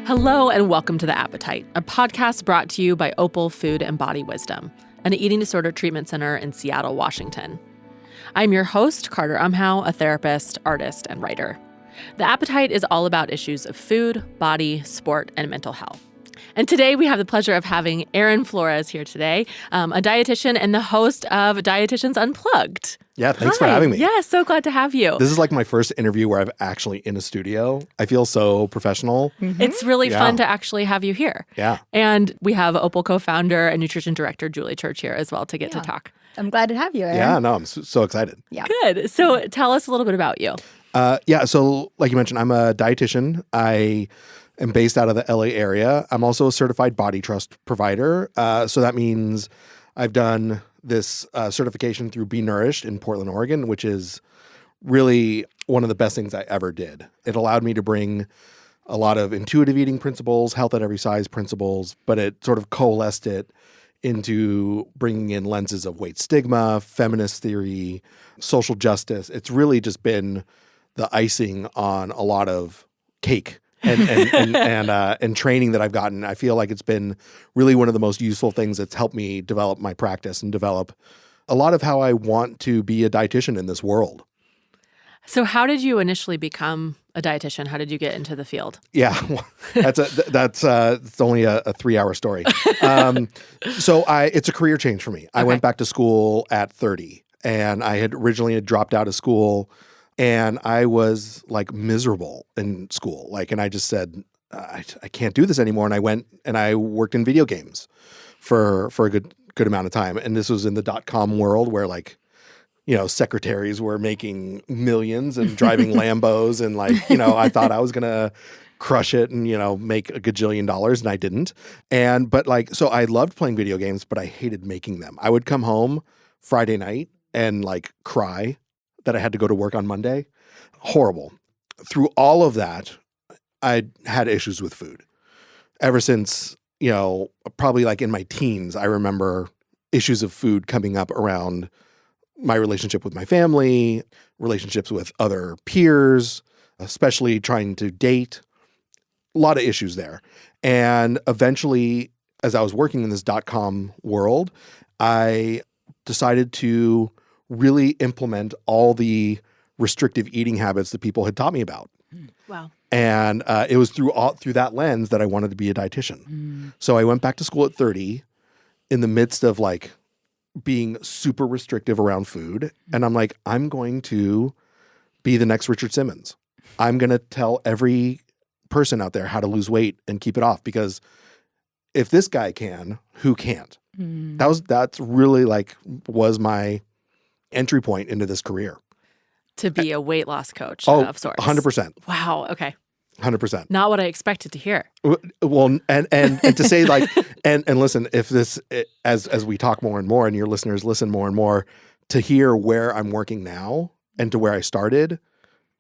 Hello and welcome to The Appetite, a podcast brought to you by Opal Food and Body Wisdom, an eating disorder treatment center in Seattle, Washington. I'm your host, Carter Umhau, a therapist, artist, and writer. The Appetite is all about issues of food, body, sport, and mental health. And today we have the pleasure of having Aaron Flores here today, a dietitian and the host of Dietitians Unplugged. Yeah, thanks for having me. Yeah, so glad to have you. This is like my first interview where I'm actually in a studio. I feel so professional. Mm-hmm. It's really fun to actually have you here. Yeah. And we have Opal co-founder and nutrition director Julie Church here as well to get to talk. I'm glad to have you, Aaron. Yeah, no, I'm so excited. Yeah. Good. So tell us a little bit about you. So like you mentioned, I'm a dietitian. I am based out of the LA area. I'm also a certified body trust provider. So that means I've done this certification through Be Nourished in Portland, Oregon, which is really one of the best things I ever did. It allowed me to bring a lot of intuitive eating principles, health at every size principles, but it sort of coalesced it into bringing in lenses of weight stigma, feminist theory, social justice. It's really just been the icing on a lot of cake and training that I've gotten. I feel like it's been really one of the most useful things that's helped me develop my practice and develop a lot of how I want to be a dietitian in this world. So how did you initially become a dietitian? How did you get into the field? Yeah, it's only a 3-hour story. It's a career change for me. Okay. I went back to school at 30, and I had originally dropped out of school. And I was like miserable in school. And I just said, I can't do this anymore. And I went and I worked in video games for a good amount of time. And this was in the .com world where secretaries were making millions and driving Lambos. And I thought I was going to crush it and, make a gajillion dollars. And I didn't. So I loved playing video games, but I hated making them. I would come home Friday night and cry that I had to go to work on Monday. Horrible. Through all of that, I had issues with food. Ever since, probably in my teens, I remember issues of food coming up around my relationship with my family, relationships with other peers, especially trying to date. A lot of issues there. And eventually, as I was working in this .com world, I decided to really implement all the restrictive eating habits that people had taught me about. Wow. And it was through that lens that I wanted to be a dietitian. So I went back to school at 30 in the midst of being super restrictive around food. And I'm like, I'm going to be the next Richard Simmons. I'm going to tell every person out there how to lose weight and keep it off, because if this guy can, who can't? That's really was my entry point into this career. To be a weight loss coach of sorts. 100%. Wow. Okay. 100%. Not what I expected to hear. Well, and to say and listen, if this, as we talk more and more and your listeners listen more and more, to hear where I'm working now and to where I started,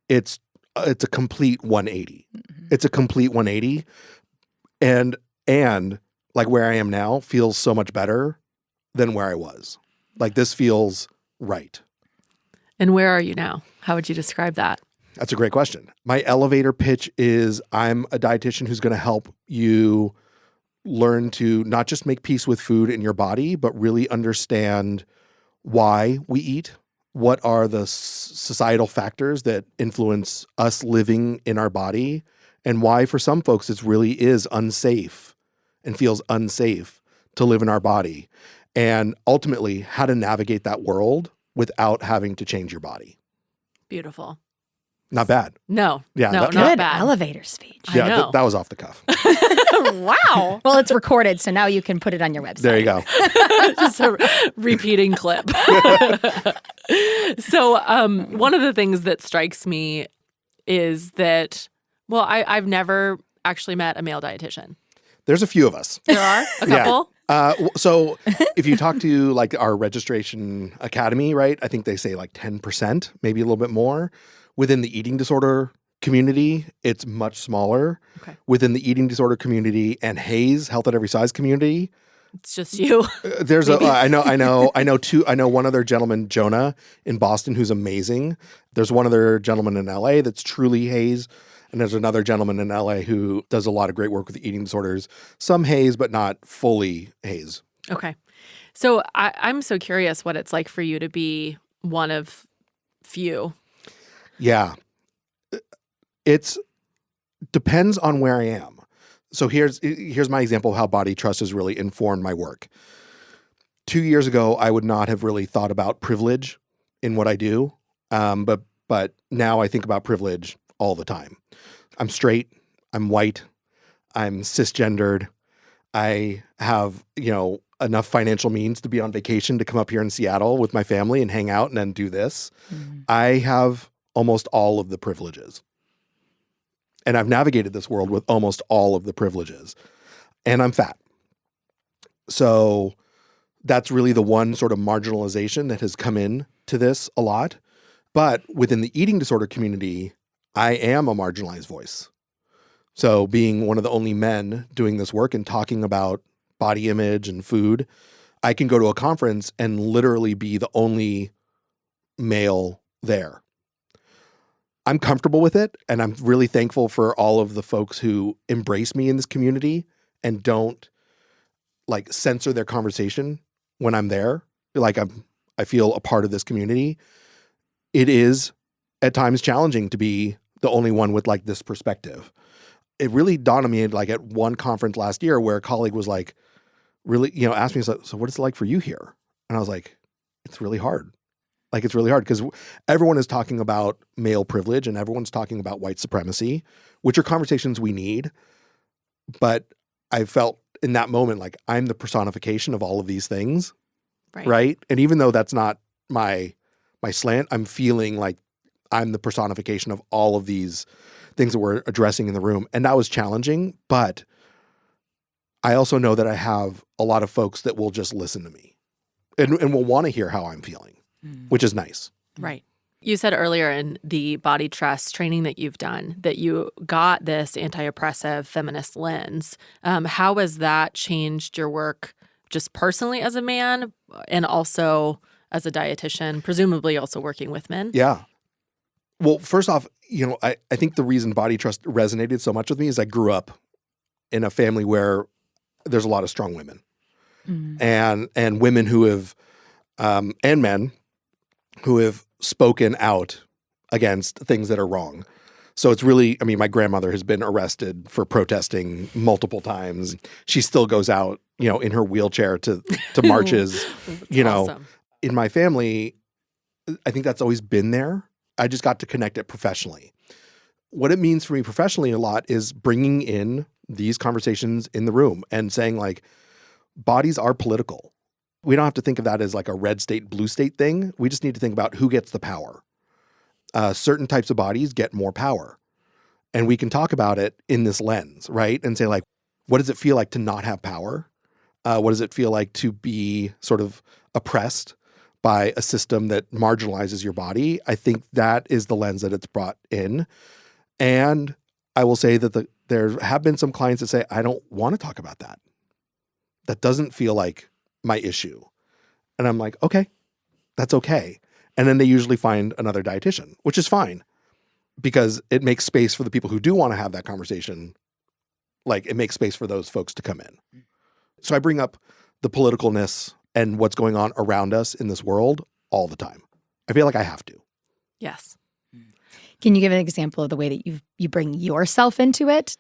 it's a complete 180. Mm-hmm. It's a complete 180. And where I am now feels so much better than where I was. This feels right. And where are you now? How would you describe that? That's a great question. My elevator pitch is I'm a dietitian who's going to help you learn to not just make peace with food in your body, but really understand why we eat. What are the societal factors that influence us living in our body, and why for some folks it really is unsafe and feels unsafe to live in our body. And ultimately, how to navigate that world without having to change your body. Beautiful. Not bad. No. Yeah. No, good not bad. elevator speech. Yeah, that was off the cuff. Wow. Well, it's recorded, so now you can put it on your website. There you go. Just a repeating clip. So one of the things that strikes me is that, I've never actually met a male dietitian. There's a few of us. There are? A couple? So if you talk to our registration academy, right, I think they say 10%, maybe a little bit more. Within the eating disorder community, it's much smaller. Okay. Within the eating disorder community and HAES, health at every size community, it's just you. There's I know one other gentleman, Jonah, in Boston, who's amazing. There's one other gentleman in LA that's truly HAES. And there's another gentleman in LA who does a lot of great work with eating disorders, some HAES, but not fully HAES. Okay. So I'm so curious what it's like for you to be one of few. Yeah. It's depends on where I am. So here's my example of how body trust has really informed my work. 2 years ago, I would not have really thought about privilege in what I do. But now I think about privilege all the time. I'm straight, I'm white, I'm cisgendered. I have, enough financial means to be on vacation to come up here in Seattle with my family and hang out and then do this. Mm-hmm. I have almost all of the privileges. And I've navigated this world with almost all of the privileges. And I'm fat. So that's really the one sort of marginalization that has come in to this a lot. But within the eating disorder community, I am a marginalized voice. So being one of the only men doing this work and talking about body image and food, I can go to a conference and literally be the only male there. I'm comfortable with it, and I'm really thankful for all of the folks who embrace me in this community and don't censor their conversation when I'm there. I feel a part of this community. It is at times challenging to be the only one with this perspective. It really dawned on me at one conference last year where a colleague was really, asked me, so what is it like for you here? And I was like, it's really hard. It's really hard because everyone is talking about male privilege and everyone's talking about white supremacy, which are conversations we need. But I felt in that moment I'm the personification of all of these things, right? And even though that's not my slant, I'm feeling like I'm the personification of all of these things that we're addressing in the room. And that was challenging, but I also know that I have a lot of folks that will just listen to me and will want to hear how I'm feeling, which is nice. Right. You said earlier in the body trust training that you've done that you got this anti-oppressive feminist lens. How has that changed your work just personally as a man and also as a dietitian, presumably also working with men? Yeah. Well, first off, I think the reason body trust resonated so much with me is I grew up in a family where there's a lot of strong women and women who have, and men who have spoken out against things that are wrong. So it's really, my grandmother has been arrested for protesting multiple times. She still goes out, in her wheelchair to marches, Awesome. In my family, I think that's always been there. I just got to connect it professionally. What it means for me professionally a lot is bringing in these conversations in the room and saying bodies are political. We don't have to think of that as a red state, blue state thing. We just need to think about who gets the power. Certain types of bodies get more power. And we can talk about it in this lens, right? And say what does it feel like to not have power? What does it feel like to be sort of oppressed by a system that marginalizes your body? I think that is the lens that it's brought in. And I will say that there have been some clients that say, I don't want to talk about that. That doesn't feel like my issue. And I'm like, okay, that's okay. And then they usually find another dietitian, which is fine because it makes space for the people who do want to have that conversation. It makes space for those folks to come in. So I bring up the politicalness and what's going on around us in this world all the time. I feel like I have to. Yes. Can you give an example of the way that you bring yourself into it?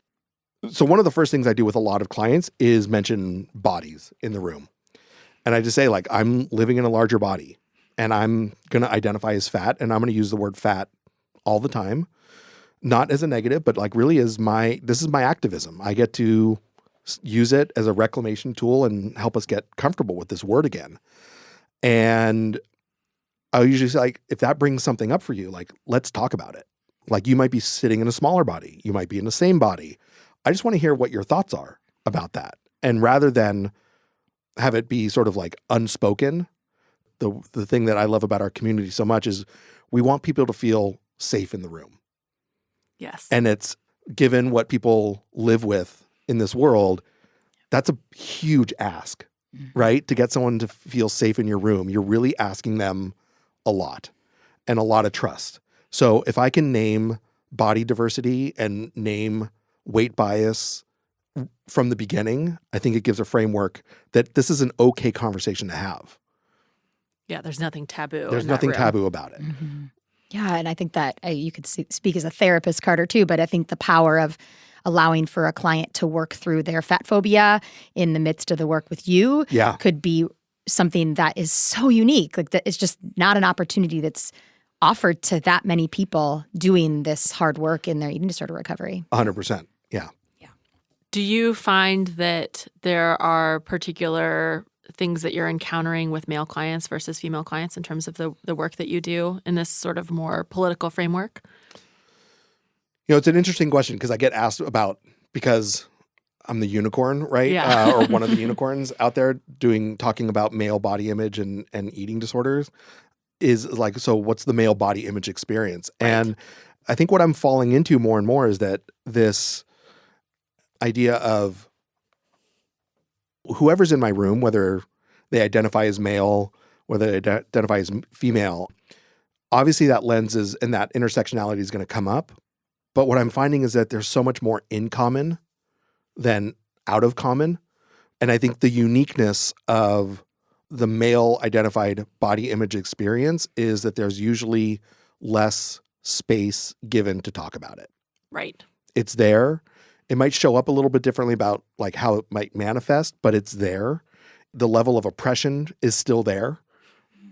So one of the first things I do with a lot of clients is mention bodies in the room. And I just say I'm living in a larger body and I'm going to identify as fat and I'm going to use the word fat all the time, not as a negative, but really as this is my activism. I get to use it as a reclamation tool and help us get comfortable with this word again. And I usually say, if that brings something up for you, let's talk about it. You might be sitting in a smaller body. You might be in the same body. I just want to hear what your thoughts are about that. And rather than have it be sort of unspoken, the thing that I love about our community so much is we want people to feel safe in the room. Yes. And it's given what people live with in this world, that's a huge ask, right? To get someone to feel safe in your room, you're really asking them a lot and a lot of trust. So if I can name body diversity and name weight bias from the beginning, I think it gives a framework that this is an okay conversation to have. Yeah, there's nothing taboo. There's nothing taboo about it. Mm-hmm. Yeah, and I think that you could speak as a therapist, Carter, too, but I think the power of allowing for a client to work through their fat phobia in the midst of the work with you could be something that is so unique. Like that, it's just not an opportunity that's offered to that many people doing this hard work in their eating disorder recovery. 100%. Yeah. Do you find that there are particular things that you're encountering with male clients versus female clients in terms of the work that you do in this sort of more political framework? It's an interesting question because I get asked about, because I'm the unicorn, right? Yeah. Or one of the unicorns out there talking about male body image and eating disorders is like, so what's the male body image experience? Right. And I think what I'm falling into more and more is that this idea of whoever's in my room, whether they identify as male, whether they identify as female, obviously that lens is and that intersectionality is going to come up. But what I'm finding is that there's so much more in common than out of common. And I think the uniqueness of the male identified body image experience is that there's usually less space given to talk about it. Right. It's there. It might show up a little bit differently about like how it might manifest, but it's there. The level of oppression is still there.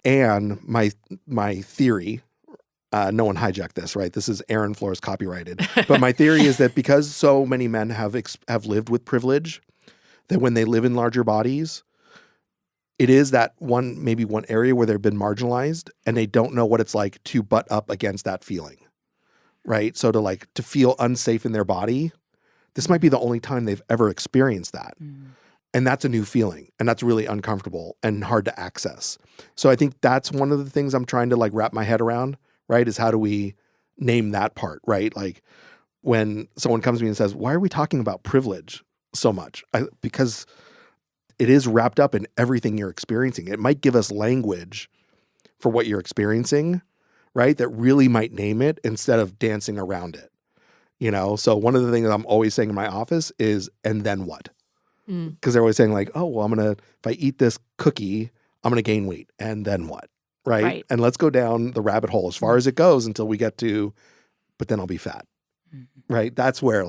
And my theory, no one hijacked this, right? This is Aaron Flores copyrighted. But my theory is that because so many men have lived with privilege, that when they live in larger bodies, it is that maybe one area where they've been marginalized and they don't know what it's like to butt up against that feeling, right? So to feel unsafe in their body, this might be the only time they've ever experienced that. Mm. And that's a new feeling. And that's really uncomfortable and hard to access. So I think that's one of the things I'm trying to wrap my head around, right? Is how do we name that part, right? Like when someone comes to me and says, why are we talking about privilege so much? Because it is wrapped up in everything you're experiencing. It might give us language for what you're experiencing, right? That really might name it instead of dancing around it. So one of the things I'm always saying in my office is, and then what? Because they're always saying like, oh, well, if I eat this cookie, I'm going to gain weight. And then what? Right? And let's go down the rabbit hole as far as it goes until we get to, but then I'll be fat. Mm-hmm. Right? That's where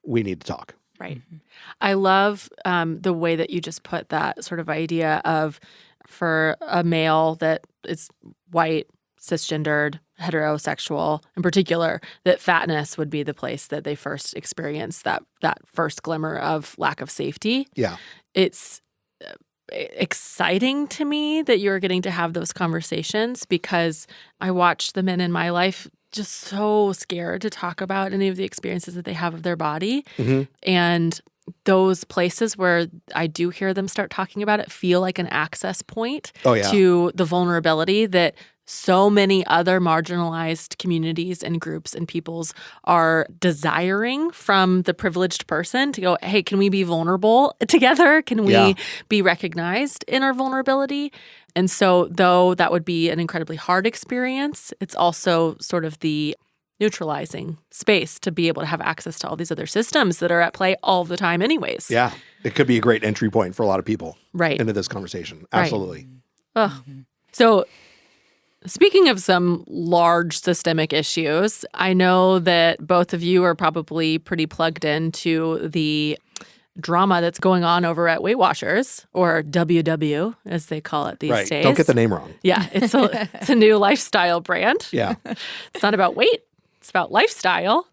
we need to talk. Right. I love the way that you just put that sort of idea of, for a male that is white, cisgendered, heterosexual in particular, that fatness would be the place that they first experience that first glimmer of lack of safety. Yeah. It's exciting to me that you're getting to have those conversations, because I watch the men in my life just so scared to talk about any of the experiences that they have of their body. Mm-hmm. And those places where I do hear them start talking about it feel like an access point to the vulnerability that so many other marginalized communities and groups and peoples are desiring from the privileged person to go, hey, can we be vulnerable together? Can we be recognized in our vulnerability? And so though that would be an incredibly hard experience, it's also sort of the neutralizing space to be able to have access to all these other systems that are at play all the time anyways. Yeah. It could be a great entry point for a lot of people into this conversation. Absolutely. Right. So speaking of some large systemic issues, I know that both of you are probably pretty plugged into the drama that's going on over at Weight Watchers, or WW as they call it these days. Don't get the name wrong. Yeah, it's a new lifestyle brand. Yeah. It's not about weight, it's about lifestyle,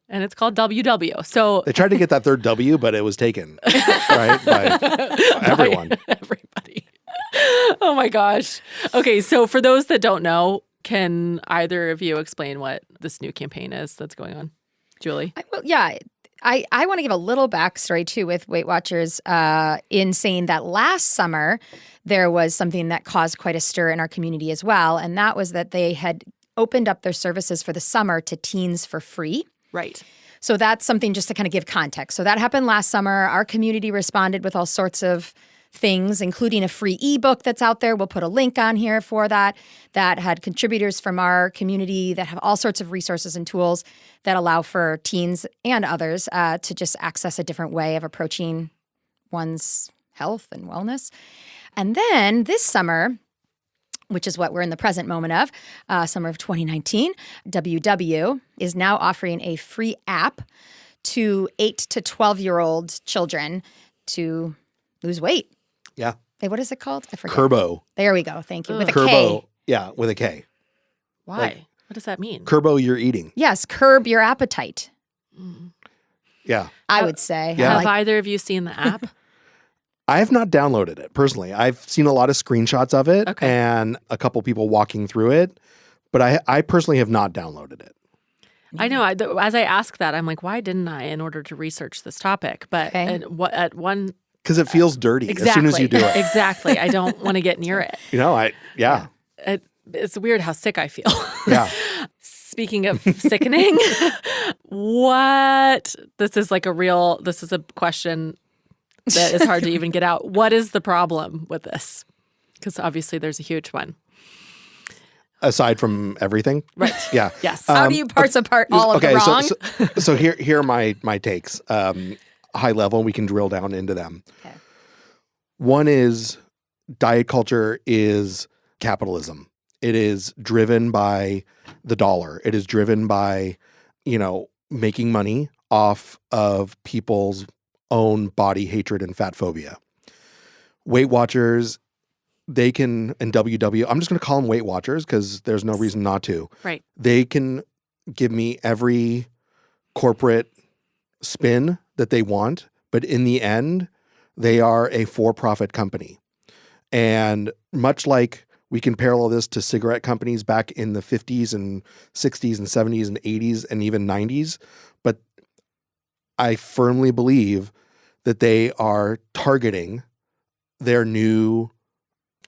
and it's called WW. So they tried to get that third W, but it was taken, right? By everyone. Everybody. Oh my gosh. Okay, so for those that don't know, can either of you explain what this new campaign is that's going on? Julie? I want to give a little backstory, too, with Weight Watchers in saying that last summer there was something that caused quite a stir in our community as well, and that was that they had opened up their services for the summer to teens for free. Right. So that's something just to kind of give context. So that happened last summer. Our community responded with all sorts of things, including a free ebook that's out there. We'll put a link on here for that had contributors from our community that have all sorts of resources and tools that allow for teens and others to just access a different way of approaching one's health and wellness. And then this summer, which is what we're in the present moment of, summer of 2019, WW is now offering a free app to 8 to 12-year-old children to lose weight. Yeah. Hey, what is it called? I forget. Kurbo. There we go. Thank you. With a Kurbo. K. Yeah, with a K. Why? What does that mean? Kurbo your eating. Yes, curb your appetite. Yeah. I would say. Yeah. Have either of you seen the app? I have not downloaded it personally. I've seen a lot of screenshots of it and a couple people walking through it, but I personally have not downloaded it. I know. As I ask that, I'm like, why didn't I in order to research this topic? But at one... Because it feels dirty as soon as you do it. Exactly. I don't want to get near it. It's weird how sick I feel. Yeah. Speaking of sickening, this is a question that is hard to even get out. What is the problem with this? Because obviously there's a huge one. Aside from everything? Right. Yeah. Yes. How do you parse apart all of the wrong? So here are my takes. High level, we can drill down into them. Okay. One is diet culture is capitalism. It is driven by the dollar. It is driven by, making money off of people's own body hatred and fat phobia. Weight Watchers, they can, and WW, I'm just going to call them Weight Watchers because there's no reason not to. Right. They can give me every corporate spin that they want, but in the end, they are a for-profit company. And much like we can parallel this to cigarette companies back in the 50s and 60s and 70s and 80s and even 90s, but I firmly believe that they are targeting their new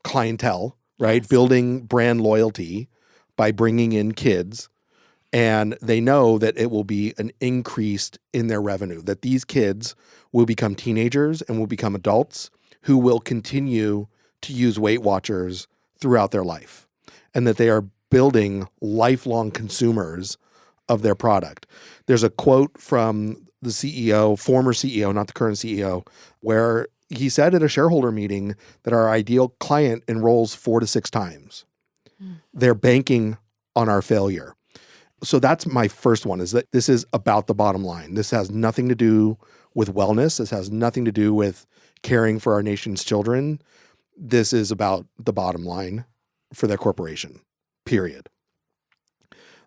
clientele, right? Yes. Building brand loyalty by bringing in kids. And they know that it will be an increase in their revenue, that these kids will become teenagers and will become adults who will continue to use Weight Watchers throughout their life, and that they are building lifelong consumers of their product. There's a quote from the CEO, former CEO, not the current CEO, where he said at a shareholder meeting that our ideal client enrolls 4 to 6 times. They're banking on our failure. So that's my first one, is that this is about the bottom line. This has nothing to do with wellness. This has nothing to do with caring for our nation's children. This is about the bottom line for their corporation, period.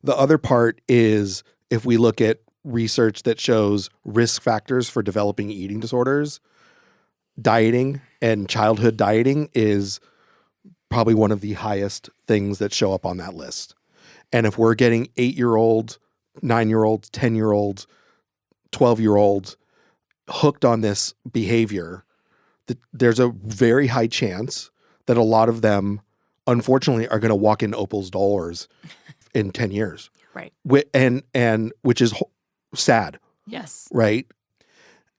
The other part is if we look at research that shows risk factors for developing eating disorders, dieting and childhood dieting is probably one of the highest things that show up on that list. And if we're getting 8-year-olds, 9-year-olds, 10-year-olds, 12-year-olds hooked on this behavior, there's a very high chance that a lot of them, unfortunately, are going to walk in Opal's doors in 10 years. Right. And which is sad. Yes. Right.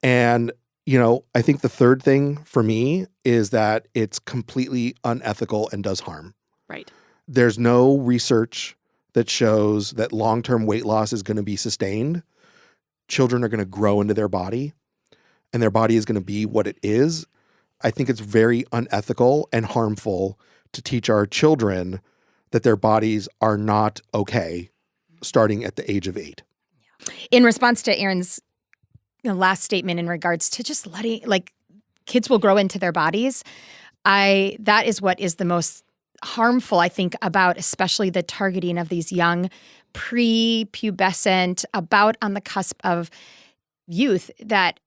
And, I think the third thing for me is that it's completely unethical and does harm. Right. There's no research that shows that long-term weight loss is going to be sustained. Children are going to grow into their body, and their body is going to be what it is. I think it's very unethical and harmful to teach our children that their bodies are not okay starting at the age of 8. In response to Aaron's last statement in regards to just letting, kids will grow into their bodies, that is what is the most harmful, I think, about especially the targeting of these young pre-pubescent, about on the cusp of youth, that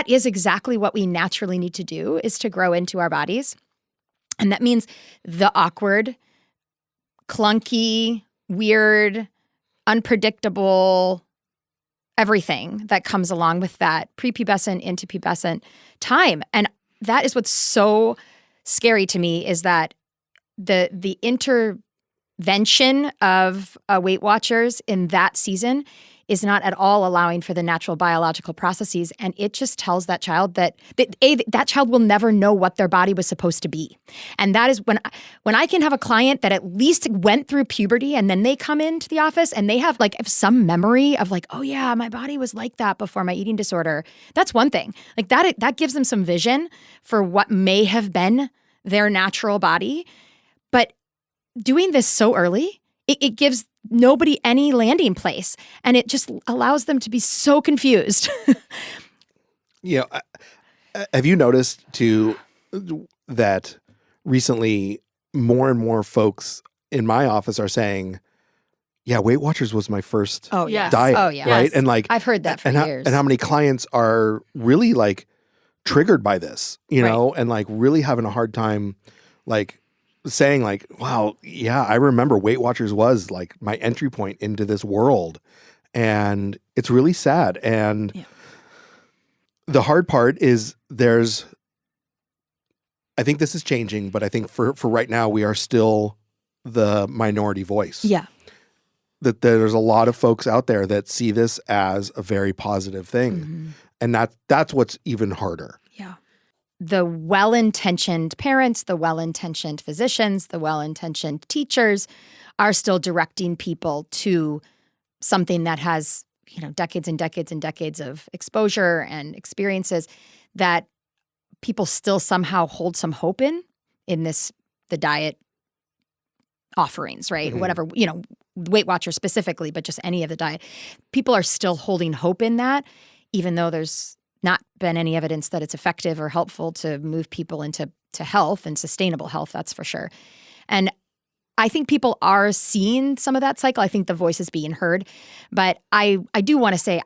is exactly what we naturally need to do, is to grow into our bodies. And that means the awkward, clunky, weird, unpredictable, everything that comes along with that prepubescent into pubescent time. And that is what's so scary to me, is that the intervention of Weight Watchers in that season is not at all allowing for the natural biological processes. And it just tells that child that that child will never know what their body was supposed to be. And that is when I can have a client that at least went through puberty and then they come into the office and they have like some memory of like, oh yeah, my body was like that before my eating disorder. That's one thing. Like that gives them some vision for what may have been their natural body. But doing this so early, it gives nobody any landing place, and it just allows them to be so confused. Have you noticed too that recently more and more folks in my office are saying, yeah, Weight Watchers was my first diet. Oh, yeah. Right. Yes. And like, I've heard that for years. And how many clients are really like triggered by this, you know, and like really having a hard time, like, saying like, wow, yeah, I remember Weight Watchers was like my entry point into this world. And it's really sad. And the hard part is I think this is changing, but I think for right now, we are still the minority voice. Yeah. That there's a lot of folks out there that see this as a very positive thing. Mm-hmm. And that's what's even harder. Yeah. The well-intentioned parents, the well-intentioned physicians, the well-intentioned teachers are still directing people to something that has, decades and decades and decades of exposure and experiences that people still somehow hold some hope in the diet offerings, right? Mm-hmm. Whatever, Weight Watchers specifically, but just any of the diet. People are still holding hope in that, even though there's not been any evidence that it's effective or helpful to move people into health and sustainable health, that's for sure. And I think people are seeing some of that cycle. I think the voice is being heard. But I do want to say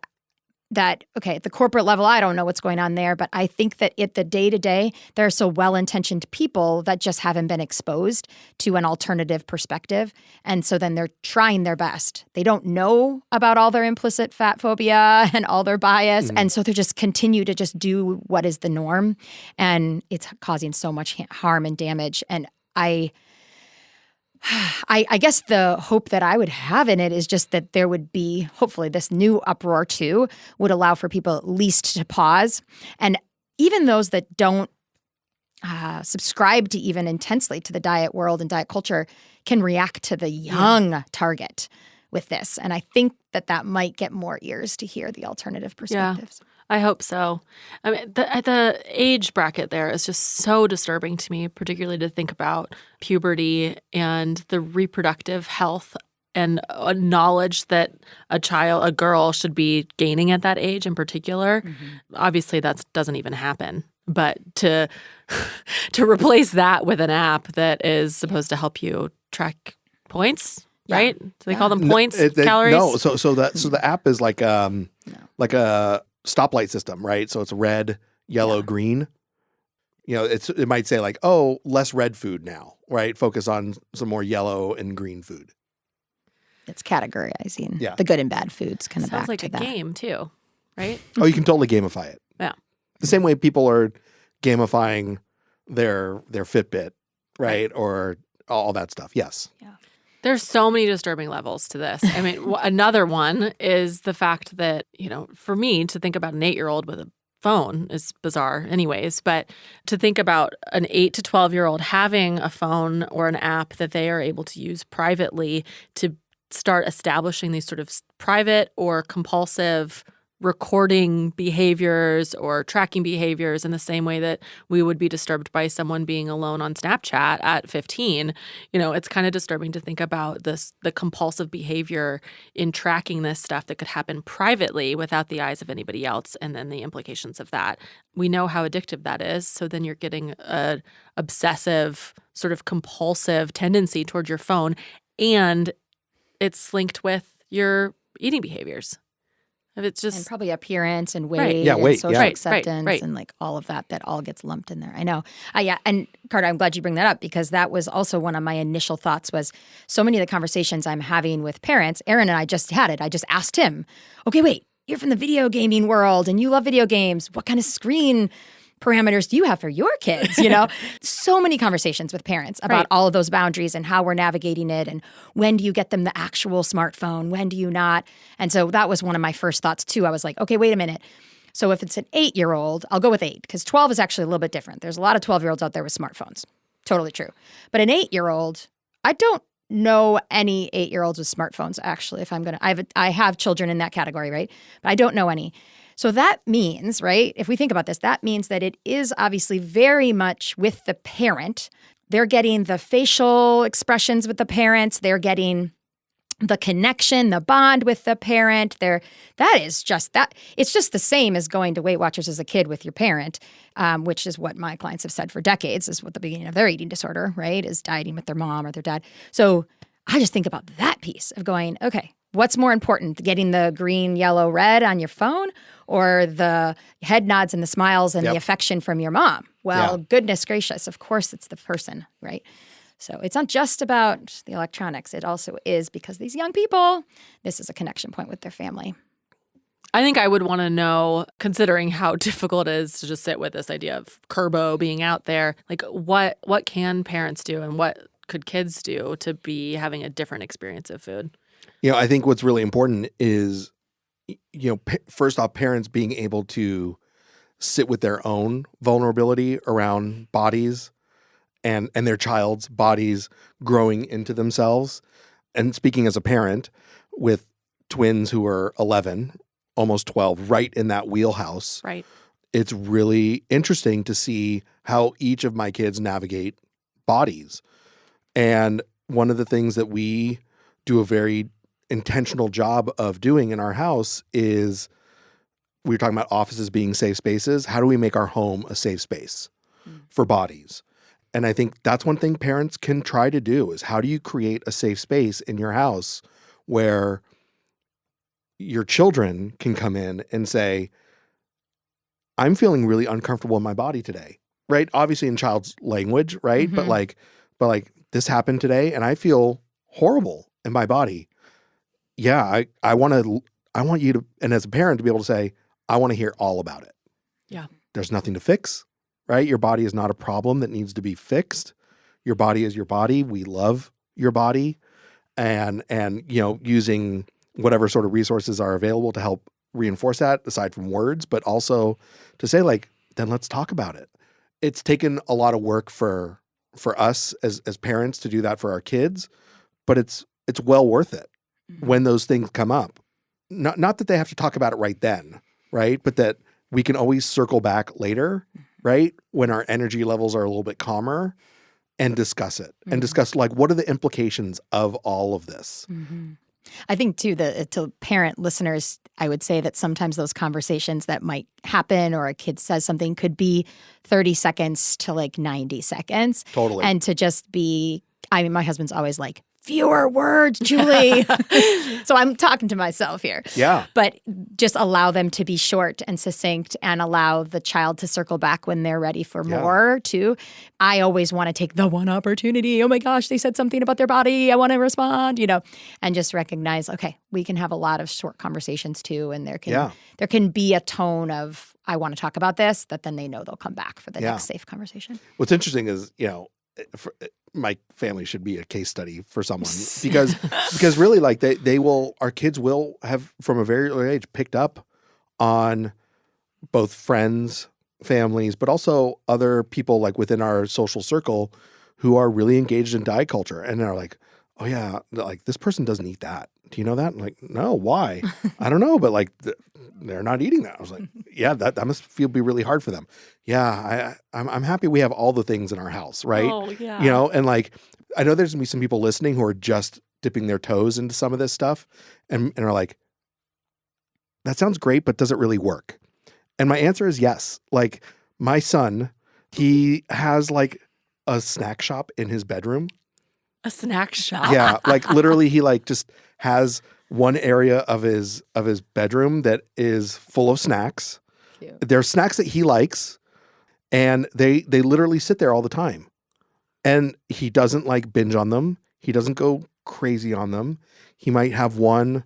that, okay, at the corporate level, I don't know what's going on there, but I think that at the day-to-day, there are so well-intentioned people that just haven't been exposed to an alternative perspective. And so then they're trying their best. They don't know about all their implicit fat phobia and all their bias. Mm-hmm. And so they just continue to just do what is the norm. And it's causing so much harm and damage. And I guess the hope that I would have in it is just that there would be, hopefully this new uproar too, would allow for people at least to pause. And even those that don't subscribe to even intensely to the diet world and diet culture can react to the young target with this. And I think that might get more ears to hear the alternative perspectives. Yeah. I hope so. I mean, the age bracket there is just so disturbing to me, particularly to think about puberty and the reproductive health and knowledge that a girl should be gaining at that age in particular. Mm-hmm. Obviously, that doesn't even happen. But to replace that with an app that is supposed to help you track points, right? Do they call them points, calories? No, so the app is like a stoplight system, right? So it's red, yellow, green. It might say like, oh, less red food now, right? Focus on some more yellow and green food. It's categorizing the good and bad foods kind of back to that. Sounds like a game too, right? Oh, you can totally gamify it. Yeah. The same way people are gamifying their Fitbit, right? Or all that stuff. Yes. Yeah. There's so many disturbing levels to this. I mean, another one is the fact that, for me to think about an 8-year-old with a phone is bizarre anyways, but to think about an 8 to 12-year-old having a phone or an app that they are able to use privately to start establishing these sort of private or compulsive recording behaviors or tracking behaviors in the same way that we would be disturbed by someone being alone on Snapchat at 15. It's kind of disturbing to think about the compulsive behavior in tracking this stuff that could happen privately without the eyes of anybody else, and then the implications of that. We know how addictive that is, so then you're getting an obsessive sort of compulsive tendency towards your phone, and it's linked with your eating behaviors. It's just and probably appearance and weight, and social acceptance, and like all of that all gets lumped in there. I know. And Carter, I'm glad you bring that up because that was also one of my initial thoughts was so many of the conversations I'm having with parents, Aaron and I just had it. I just asked him, okay, wait, you're from the video gaming world and you love video games. What kind of screen parameters do you have for your kids? So many conversations with parents about all of those boundaries and how we're navigating it. And when do you get them the actual smartphone? When do you not? And so that was one of my first thoughts too. I was like, okay, wait a minute. So if it's an 8-year-old, I'll go with 8 because 12 is actually a little bit different. There's a lot of 12-year-olds out there with smartphones. Totally true. But an 8-year-old, I don't know any 8-year-olds with smartphones, actually, I have children in that category, right? But I don't know any. So that means, right, if we think about this, that means that it is obviously very much with the parent. They're getting the facial expressions with the parents. They're getting the connection, the bond with the parent. It's just the same as going to Weight Watchers as a kid with your parent, which is what my clients have said for decades is what the beginning of their eating disorder, right, is dieting with their mom or their dad. So I just think about that piece of going, okay, what's more important, getting the green, yellow, red on your phone or the head nods and the smiles and the affection from your mom? Well, goodness gracious, of course it's the person, right? So it's not just about the electronics. It also is because these young people, this is a connection point with their family. I think I would want to know, considering how difficult it is to just sit with this idea of kurbo being out there, like what can parents do and what could kids do to be having a different experience of food? I think what's really important is, first off, parents being able to sit with their own vulnerability around bodies and their child's bodies growing into themselves. And speaking as a parent with twins who are 11, almost 12, right in that wheelhouse. Right. It's really interesting to see how each of my kids navigate bodies. And one of the things that we do a very intentional job of doing in our house is, we were talking about offices being safe spaces. How do we make our home a safe space for bodies? And I think that's one thing parents can try to do is, how do you create a safe space in your house where your children can come in and say, I'm feeling really uncomfortable in my body today, right? Obviously in child's language, right? Mm-hmm. But like this happened today and I feel horrible in my body. Yeah, I want you to, and as a parent to be able to say, I want to hear all about it. Yeah. There's nothing to fix, right? Your body is not a problem that needs to be fixed. Your body is your body. We love your body. And using whatever sort of resources are available to help reinforce that, aside from words, but also to say, like, then let's talk about it. It's taken a lot of work for us as parents to do that for our kids, but it's well worth it when those things come up. Not that they have to talk about it right then, right? But that we can always circle back later, right? When our energy levels are a little bit calmer, and discuss it and discuss, like, what are the implications of all of this? Mm-hmm. I think too, to parent listeners, I would say that sometimes those conversations that might happen or a kid says something could be 30 seconds to like 90 seconds. Totally. And to just be, my husband's always like, fewer words, Julie. So I'm talking to myself here. Yeah. But just allow them to be short and succinct and allow the child to circle back when they're ready for more too. I always want to take the one opportunity. Oh my gosh, they said something about their body. I want to respond, and just recognize, okay, we can have a lot of short conversations too. And there can be a tone of, I want to talk about this, that then they know they'll come back for the next safe conversation. What's interesting is, my family should be a case study for someone because really, like, our kids will have from a very early age picked up on both friends, families, but also other people like within our social circle who are really engaged in diet culture and are like, oh yeah, like this person doesn't eat that. Do you know that? I'm like, no, why? I don't know, but like they're not eating that. I was like, yeah, that must be really hard for them. Yeah, I'm happy we have all the things in our house, right? Oh, yeah. And like, I know there's gonna be some people listening who are just dipping their toes into some of this stuff and are like, that sounds great, but does it really work? And my answer is yes. Like my son, he has like a snack shop in his bedroom. A snack shop? Yeah, like literally he like just has one area of his bedroom that is full of snacks. Cute. They're snacks that he likes, and they literally sit there all the time. And he doesn't like binge on them. He doesn't go crazy on them. He might have one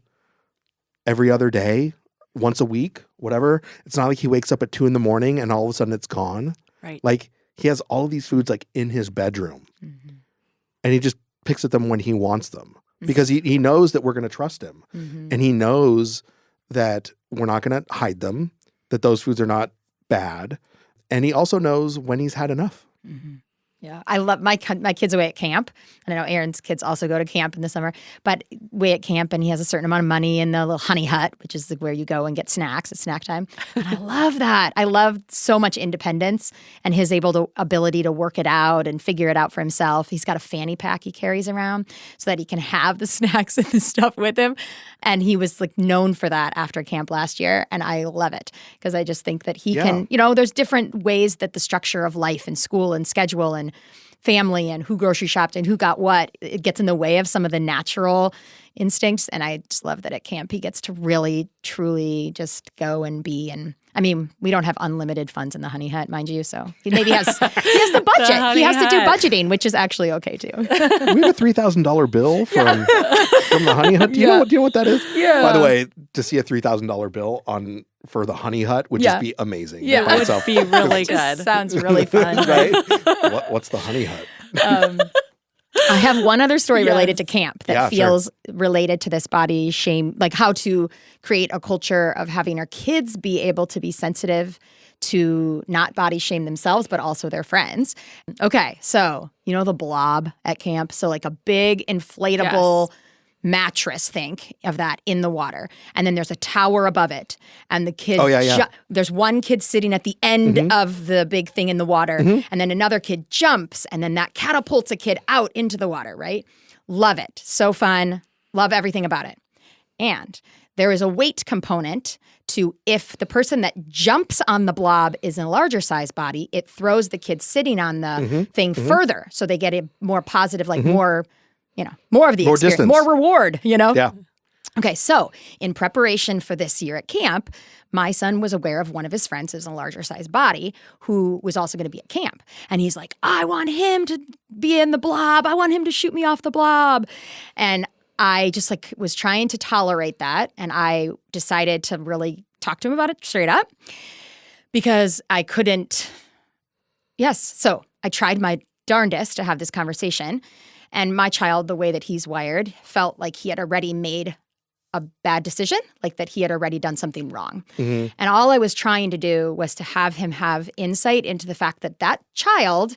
every other day, once a week, whatever. It's not like he wakes up at 2 a.m. and all of a sudden it's gone. Right. Like he has all of these foods like in his bedroom and he just picks at them when he wants them because he knows that we're going to trust him and he knows that we're not going to hide them, that those foods are not bad. And he also knows when he's had enough. Yeah, I love my kids away at camp. And I know Aaron's kids also go to camp in the summer, but away at camp and he has a certain amount of money in the little honey hut, which is where you go and get snacks at snack time. And I love that. I love so much independence and his ability to work it out and figure it out for himself. He's got a fanny pack he carries around so that he can have the snacks and the stuff with him. And he was like known for that after camp last year. And I love it because I just think that he can, there's different ways that the structure of life and school and schedule and family and who grocery shopped and who got what, it gets in the way of some of the natural instincts. And I just love that at camp he gets to really, truly just go and be. And I mean, we don't have unlimited funds in the honey hut, mind you. So he maybe has the budget. He has to do budgeting, which is actually okay too. We have a $3,000 bill from the honey hut. Do you know what that is? Yeah. By the way, to see a $3,000 bill for the honey hut would just be amazing. Yeah, it would be really good. Sounds really fun. Right? What's the honey hut? I have one other story related to camp that feels related to this body shame, like how to create a culture of having our kids be able to be sensitive to not body shame themselves, but also their friends. Okay, so the blob at camp? So like a big inflatable mattress, think of that in the water. And then there's a tower above it. And the kid, there's one kid sitting at the end of the big thing in the water. And then another kid jumps and then that catapults a kid out into the water, right? Love it. So fun. Love everything about it. And there is a weight component to if the person that jumps on the blob is in a larger size body, it throws the kid sitting on the thing further. So they get a more positive, like more of the more experience, distance. more reward, Yeah. Okay, so in preparation for this year at camp, my son was aware of one of his friends who's in a larger size body who was also going to be at camp. And he's like, I want him to be in the blob. I want him to shoot me off the blob. And I just was trying to tolerate that. And I decided to really talk to him about it straight up because I couldn't. Yes. So I tried my darndest to have this conversation. And my child, the way that he's wired, felt like he had already made a bad decision, like that he had already done something wrong. And all I was trying to do was to have him have insight into the fact that child,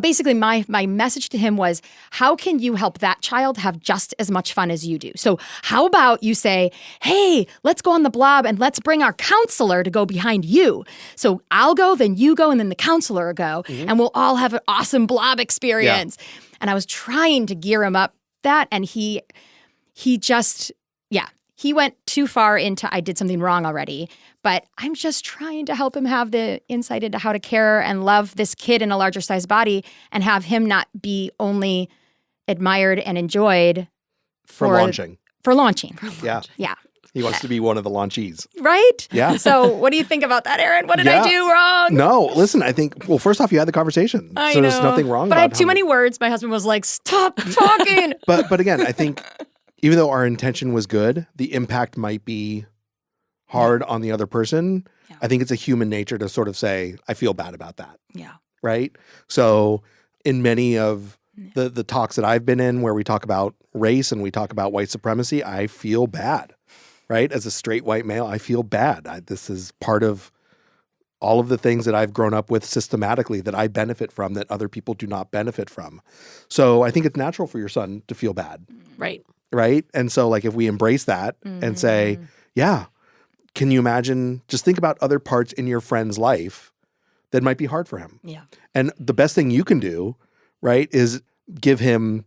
basically my message to him was, how can you help that child have just as much fun as you do? So how about you say, hey, let's go on the blob and let's bring our counselor to go behind you. So I'll go, then you go, and then the counselor will go, and we'll all have an awesome blob experience. Yeah. And I was trying to gear him up that, and he just, he went too far into I did something wrong already. But I'm just trying to help him have the insight into how to care and love this kid in a larger size body and have him not be only admired and enjoyed for launching. Yeah. Yeah. He wants to be one of the launchees. Right? Yeah. So what do you think about that, Aaron? What did I do wrong? No, listen, I think, well, first off, you had the conversation. I know. There's nothing wrong but about it. I had too many words. My husband was like, stop talking. But again, I think even though our intention was good, the impact might be hard on the other person. Yeah. I think it's a human nature to sort of say, I feel bad about that. Yeah. Right? So in many of the talks that I've been in where we talk about race and we talk about white supremacy, I feel bad. Right? As a straight white male, I feel bad. This is part of all of the things that I've grown up with systematically that I benefit from that other people do not benefit from. So I think it's natural for your son to feel bad. Right. Right? And so if we embrace that and say, can you imagine, just think about other parts in your friend's life that might be hard for him. Yeah. And the best thing you can do, right, is give him,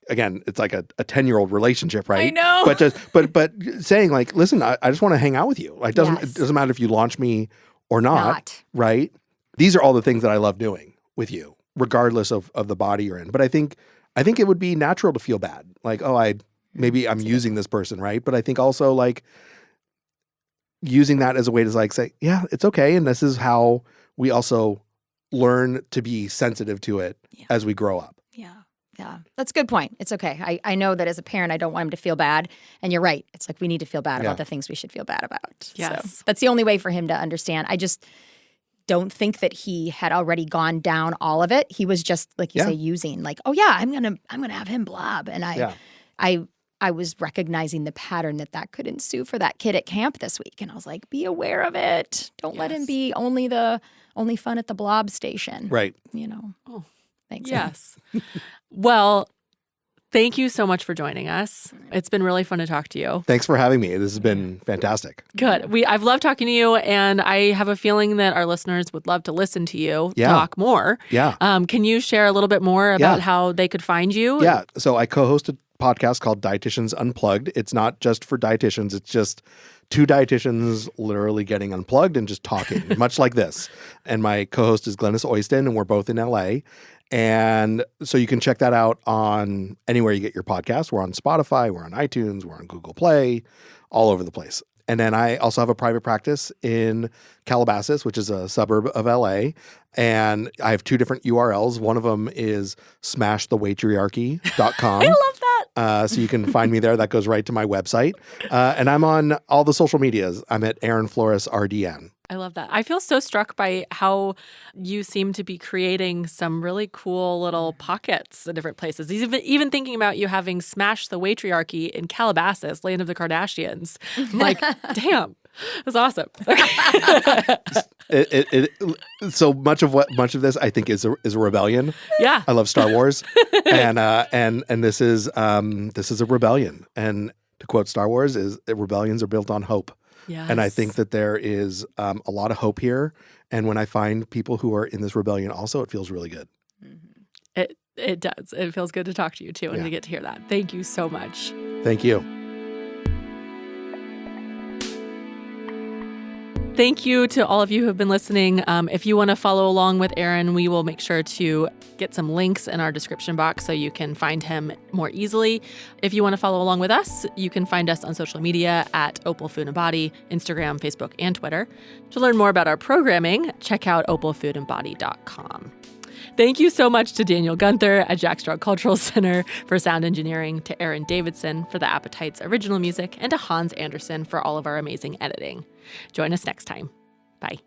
again, it's like a 10-year-old relationship, right? I know. But saying listen, I just want to hang out with you. It doesn't matter if you launch me or not, right? These are all the things that I love doing with you, regardless of the body you're in. But I think it would be natural to feel bad. Maybe I'm using this person, right? But I think also using that as a way to say, yeah, it's okay. And this is how we also learn to be sensitive to it as we grow up. Yeah. Yeah, that's a good point. It's okay. I know that as a parent, I don't want him to feel bad. And you're right. It's like we need to feel bad about the things we should feel bad about. Yes. So that's the only way for him to understand. I just don't think that he had already gone down all of it. He was just, like you say, using like, oh yeah, I'm gonna have him blob. And I was recognizing the pattern that could ensue for that kid at camp this week. And I was like, be aware of it. Don't let him be only fun at the blob station. Right. Oh, thanks. Yes. Well, thank you so much for joining us. It's been really fun to talk to you. Thanks for having me. This has been fantastic. Good. I've loved talking to you, and I have a feeling that our listeners would love to listen to you talk more. Yeah. Can you share a little bit more about how they could find you? Yeah. So I co-host a podcast called Dietitians Unplugged. It's not just for dietitians. It's just two dietitians literally getting unplugged and just talking, much like this. And my co-host is Glennis Oyston, and we're both in LA. And so you can check that out on anywhere you get your podcast. We're on Spotify, we're on iTunes, we're on Google Play, all over the place. And then I also have a private practice in Calabasas, which is a suburb of LA. And I have two different URLs. One of them is smashthewaitriarchy.com. I love that. So you can find me there. That goes right to my website. And I'm on all the social medias. I'm at Aaron Flores, RDN. I love that. I feel so struck by how you seem to be creating some really cool little pockets in different places. Even thinking about you having smashed the waitriarchy in Calabasas, land of the Kardashians. I'm like, damn, that's awesome. So much of this I think is a rebellion. Yeah, I love Star Wars, and this is a rebellion. And to quote Star Wars, is that rebellions are built on hope. Yes. And I think that there is a lot of hope here. And when I find people who are in this rebellion also, it feels really good. Mm-hmm. It does. It feels good to talk to you too and to get to hear that. Thank you so much. Thank you. Thank you to all of you who have been listening. If you want to follow along with Aaron, we will make sure to get some links in our description box so you can find him more easily. If you want to follow along with us, you can find us on social media at Opal Food and Body, Instagram, Facebook, and Twitter. To learn more about our programming, check out opalfoodandbody.com. Thank you so much to Daniel Gunther at Jack Straw Cultural Center for sound engineering, to Aaron Davidson for the Appetites original music, and to Hans Anderson for all of our amazing editing. Join us next time. Bye.